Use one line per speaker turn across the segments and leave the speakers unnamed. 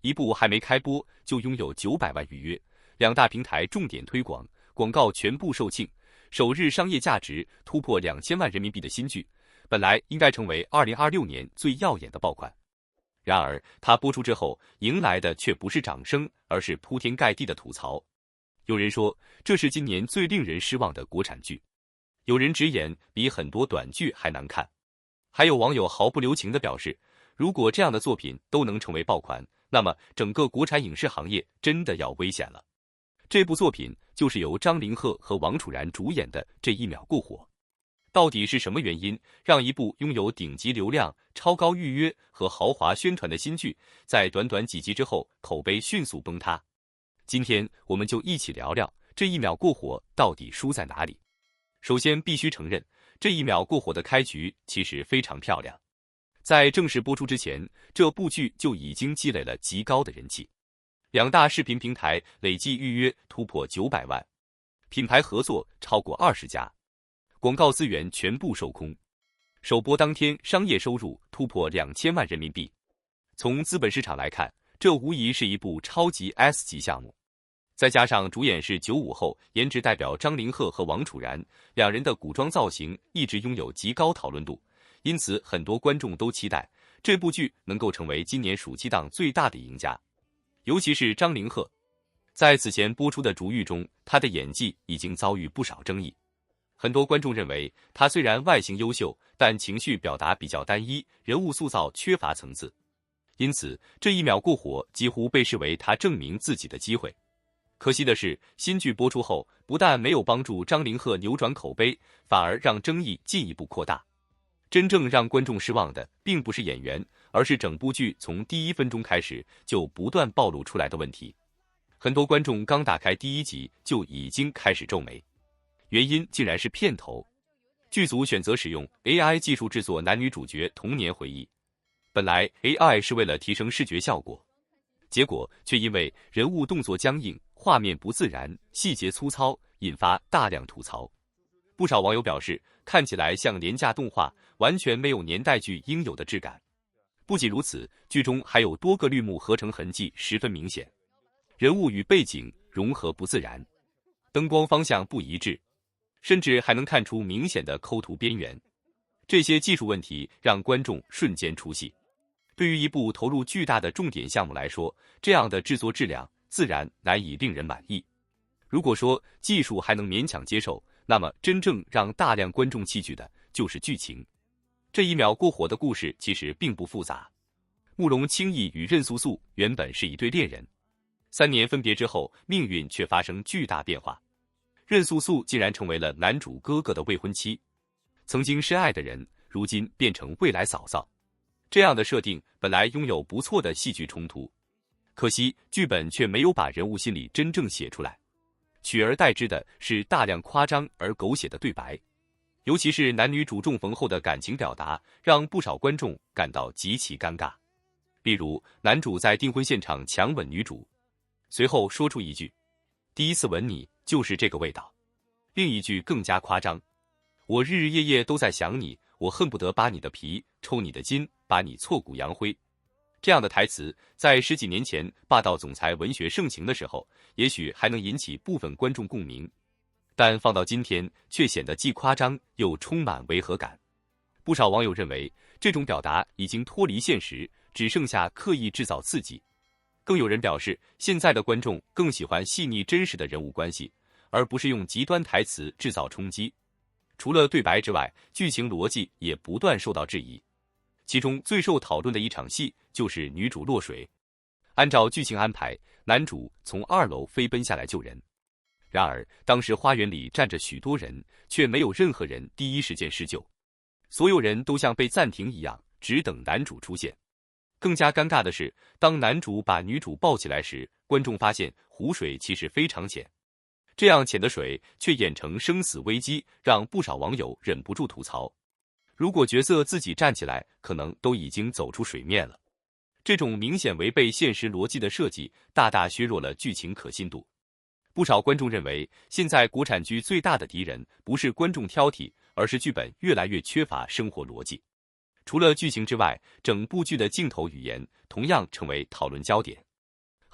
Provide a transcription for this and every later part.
一部还没开播就拥有900万预约，两大平台重点推广，广告全部售罄，首日商业价值突破2000万人民币的新剧，本来应该成为2026年最耀眼的爆款。然而，它播出之后，迎来的却不是掌声，而是铺天盖地的吐槽。有人说，这是今年最令人失望的国产剧；有人直言，比很多短剧还难看。还有网友毫不留情地表示，如果这样的作品都能成为爆款，那么整个国产影视行业真的要危险了。这部作品就是由张凌赫和王楚然主演的《这一秒过火》。到底是什么原因，让一部拥有顶级流量、超高预约和豪华宣传的新剧，在短短几集之后口碑迅速崩塌？今天我们就一起聊聊《这一秒过火》到底输在哪里。首先必须承认，《这一秒过火》的开局其实非常漂亮。在正式播出之前，这部剧就已经积累了极高的人气，两大视频平台累计预约突破900万，品牌合作超过20家。广告资源全部售空，首播当天商业收入突破2000万人民币。从资本市场来看，这无疑是一部超级 S 级项目。再加上主演是95后，颜值代表张凌赫和王楚然，两人的古装造型一直拥有极高讨论度，因此很多观众都期待这部剧能够成为今年暑期档最大的赢家。尤其是张凌赫，在此前播出的逐玉中，他的演技已经遭遇不少争议。很多观众认为，他虽然外形优秀，但情绪表达比较单一，人物塑造缺乏层次。因此，这一秒过火几乎被视为他证明自己的机会。可惜的是，新剧播出后，不但没有帮助张凌赫扭转口碑，反而让争议进一步扩大。真正让观众失望的，并不是演员，而是整部剧从第1分钟开始就不断暴露出来的问题。很多观众刚打开第1集就已经开始皱眉。原因竟然是片头，剧组选择使用 AI 技术制作男女主角童年回忆。本来 AI 是为了提升视觉效果，结果却因为人物动作僵硬、画面不自然、细节粗糙，引发大量吐槽。不少网友表示，看起来像廉价动画，完全没有年代剧应有的质感。不仅如此，剧中还有多个绿幕合成痕迹十分明显，人物与背景融合不自然，灯光方向不一致，甚至还能看出明显的抠图边缘。这些技术问题让观众瞬间出戏。对于一部投入巨大的重点项目来说，这样的制作质量自然难以令人满意。如果说技术还能勉强接受，那么真正让大量观众弃剧的就是剧情。这一秒过火的故事其实并不复杂。慕容清逸与任素素原本是一对恋人，3年分别之后，命运却发生巨大变化。任素素竟然成为了男主哥哥的未婚妻，曾经深爱的人，如今变成未来嫂嫂。这样的设定本来拥有不错的戏剧冲突，可惜剧本却没有把人物心理真正写出来，取而代之的是大量夸张而狗血的对白，尤其是男女主重逢后的感情表达，让不少观众感到极其尴尬。例如，男主在订婚现场强吻女主，随后说出一句：“第一次吻你就是这个味道。”另一句更加夸张：“我日日夜夜都在想你，我恨不得扒你的皮，抽你的筋，把你挫骨扬灰。”这样的台词，在10几年前霸道总裁文学盛行的时候，也许还能引起部分观众共鸣，但放到今天，却显得既夸张又充满违和感。不少网友认为，这种表达已经脱离现实，只剩下刻意制造刺激。更有人表示，现在的观众更喜欢细腻真实的人物关系，而不是用极端台词制造冲击。除了对白之外，剧情逻辑也不断受到质疑。其中最受讨论的一场戏就是女主落水。按照剧情安排，男主从2楼飞奔下来救人，然而当时花园里站着许多人，却没有任何人第一时间施救，所有人都像被暂停一样，只等男主出现。更加尴尬的是，当男主把女主抱起来时，观众发现湖水其实非常浅，这样浅的水却演成生死危机，让不少网友忍不住吐槽。如果角色自己站起来，可能都已经走出水面了。这种明显违背现实逻辑的设计，大大削弱了剧情可信度。不少观众认为，现在国产剧最大的敌人不是观众挑剔，而是剧本越来越缺乏生活逻辑。除了剧情之外，整部剧的镜头语言同样成为讨论焦点。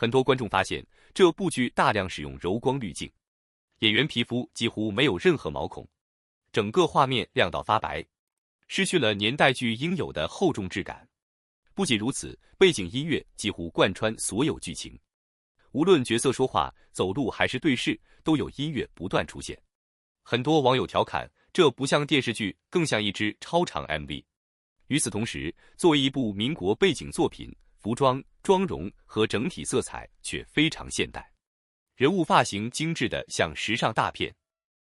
很多观众发现这部剧大量使用柔光滤镜，演员皮肤几乎没有任何毛孔，整个画面亮到发白，失去了年代剧应有的厚重质感。不仅如此，背景音乐几乎贯穿所有剧情，无论角色说话、走路还是对视，都有音乐不断出现。很多网友调侃，这不像电视剧，更像一支超长 MV。与此同时，作为一部民国背景作品，服装、妆容和整体色彩却非常现代，人物发型精致的像时尚大片，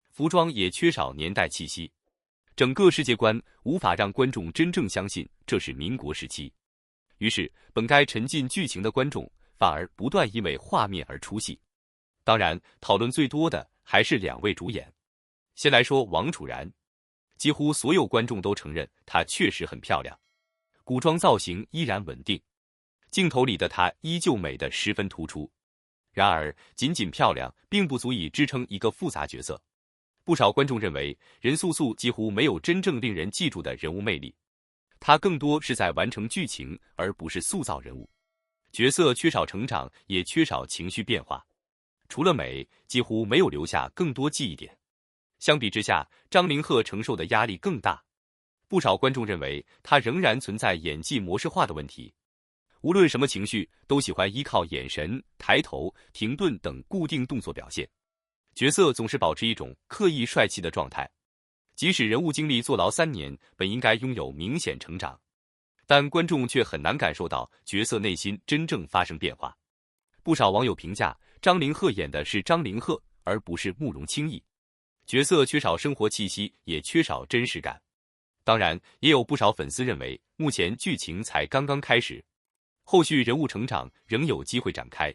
服装也缺少年代气息，整个世界观无法让观众真正相信这是民国时期。于是，本该沉浸剧情的观众反而不断因为画面而出戏。当然，讨论最多的还是两位主演。先来说王楚然，几乎所有观众都承认她确实很漂亮，古装造型依然稳定，镜头里的她依旧美得十分突出。然而，仅仅漂亮并不足以支撑一个复杂角色。不少观众认为，任素素几乎没有真正令人记住的人物魅力，她更多是在完成剧情，而不是塑造人物。角色缺少成长，也缺少情绪变化，除了美，几乎没有留下更多记忆点。相比之下，张凌赫承受的压力更大。不少观众认为，他仍然存在演技模式化的问题。无论什么情绪，都喜欢依靠眼神、抬头、停顿等固定动作表现。角色总是保持一种刻意帅气的状态。即使人物经历坐牢3年，本应该拥有明显成长，但观众却很难感受到角色内心真正发生变化。不少网友评价，张凌赫演的是张凌赫，而不是慕容清逸。角色缺少生活气息，也缺少真实感。当然，也有不少粉丝认为，目前剧情才刚刚开始，后续人物成长仍有机会展开。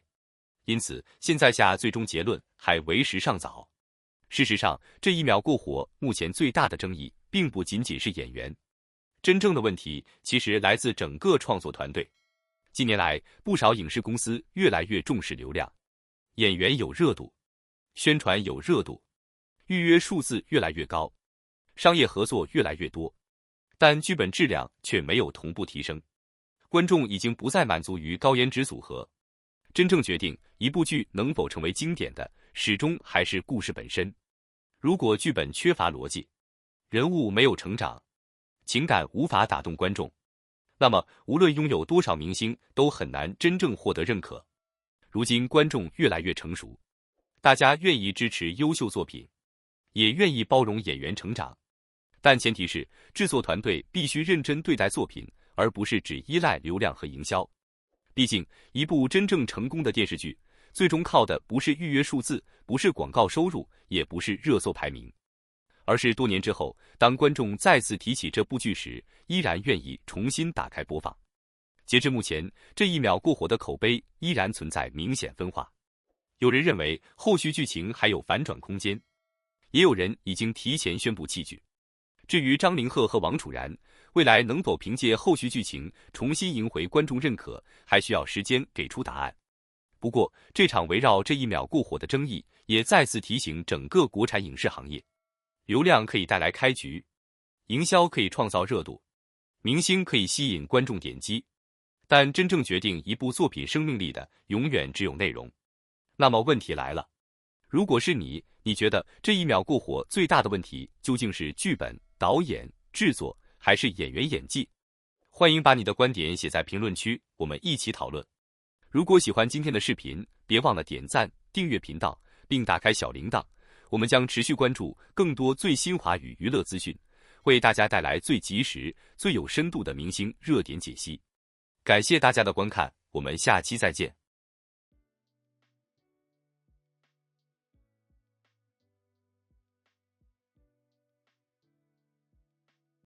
因此，现在下最终结论还为时尚早。事实上，这1秒过火目前最大的争议，并不仅仅是演员，真正的问题其实来自整个创作团队。近年来，不少影视公司越来越重视流量，演员有热度，宣传有热度，预约数字越来越高，商业合作越来越多，但剧本质量却没有同步提升。观众已经不再满足于高颜值组合，真正决定一部剧能否成为经典的，始终还是故事本身。如果剧本缺乏逻辑，人物没有成长，情感无法打动观众，那么无论拥有多少明星，都很难真正获得认可。如今观众越来越成熟，大家愿意支持优秀作品，也愿意包容演员成长，但前提是制作团队必须认真对待作品，而不是只依赖流量和营销。毕竟，一部真正成功的电视剧，最终靠的不是预约数字，不是广告收入，也不是热搜排名，而是多年之后，当观众再次提起这部剧时，依然愿意重新打开播放。截至目前，这1秒过火的口碑依然存在明显分化。有人认为后续剧情还有反转空间，也有人已经提前宣布弃剧。至于张凌赫和王楚然，未来能否凭借后续剧情重新赢回观众认可，还需要时间给出答案。不过，这场围绕这1秒过火的争议，也再次提醒整个国产影视行业，流量可以带来开局，营销可以创造热度，明星可以吸引观众点击，但真正决定一部作品生命力的，永远只有内容。那么问题来了，如果是你觉得这1秒过火最大的问题究竟是剧本、导演、制作，还是演员演技？欢迎把你的观点写在评论区，我们一起讨论。如果喜欢今天的视频，别忘了点赞、订阅频道，并打开小铃铛，我们将持续关注更多最新华语娱乐资讯，为大家带来最及时、最有深度的明星热点解析。感谢大家的观看，我们下期再见。